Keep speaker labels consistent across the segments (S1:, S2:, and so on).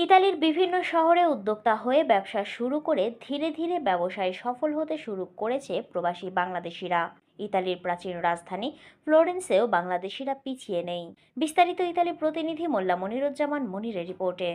S1: ইতালির বিভিন্ন শহরে উদ্যোক্তা হয়ে ব্যবসা শুরু করে ধীরে ধীরে ব্যবসায় সফল হতে শুরু করেছে প্রবাসী বাংলাদেশিরা। ইতালির প্রাচীন রাজধানী ফ্লোরেন্সেও বাংলাদেশিরা পিছিয়ে নেই। বিস্তারিত ইতালি প্রতিনিধি মোল্লা মনিরুজ্জামান মনিরের রিপোর্টে।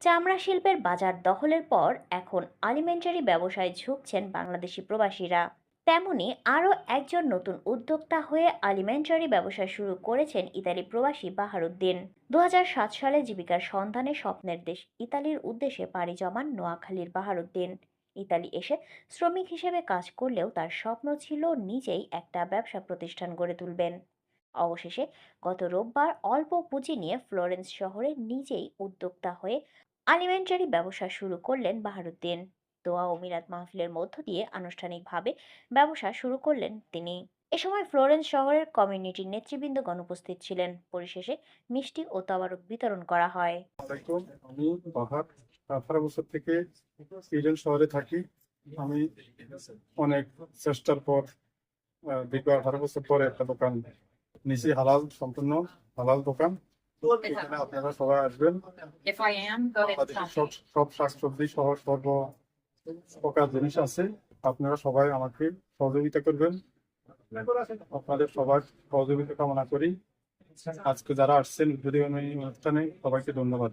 S1: চামড়া শিল্পের বাজার দখলের পর এখন আলিমেন্টারি ব্যবসায় ঝুঁকছেন বাংলাদেশি প্রবাসীরা। তেমনি আরও একজন নতুন উদ্যোক্তা হয়ে আলিমেন্টারি ব্যবসা শুরু করেছেন ইতালি প্রবাসী বাহারুদ্দিন। ২০০৭ সালে জীবিকার সন্ধানে স্বপ্নের দেশ ইতালির উদ্দেশ্যে পাড়ি জমান নোয়াখালীর বাহারুদ্দিন ইতালি এসে শ্রমিক হিসেবে কাজ করলেও তার স্বপ্ন ছিল নিজেই একটা ব্যবসা প্রতিষ্ঠান গড়ে তুলবেন। অবশেষে গত রোববার অল্প পুঁজি নিয়ে ফ্লোরেন্স শহরে নিজেই উদ্যোক্তা হয়ে আলিমেন্টারি ব্যবসা শুরু করলেন বাহারুদ্দিন। দোয়া ও মিলাদ মাহফিলের মধ্য দিয়ে আনুষ্ঠানিকভাবে ব্যবসা শুরু করলেন তিনি। এ সময় ফ্লোরেন্স শহরের কমিউনিটির নেতৃবৃন্দগণ উপস্থিত ছিলেন। পরিশেষে মিষ্টি ও তবারক বিতরণ করা হয়।
S2: আমি বাহার 18 বছর থেকে ইডেন শহরে থাকি। আমি অনেক চেষ্টার পর দীর্ঘ 18 বছর পরে একটা দোকান নিচে, হালাল, সম্পূর্ণ হালাল দোকান। এখানে আপনারা সবাই আসবেন। সব শাকসবজি সহ সর্ব প্রকার জিনিস আছে। আপনারা সবাই আমাকে সহযোগিতা করবেন। আপনাদের সবার সহযোগিতা কামনা করি। আজকে যারা আসছেন উদ্বোধনী অনুষ্ঠানে সবাইকে ধন্যবাদ।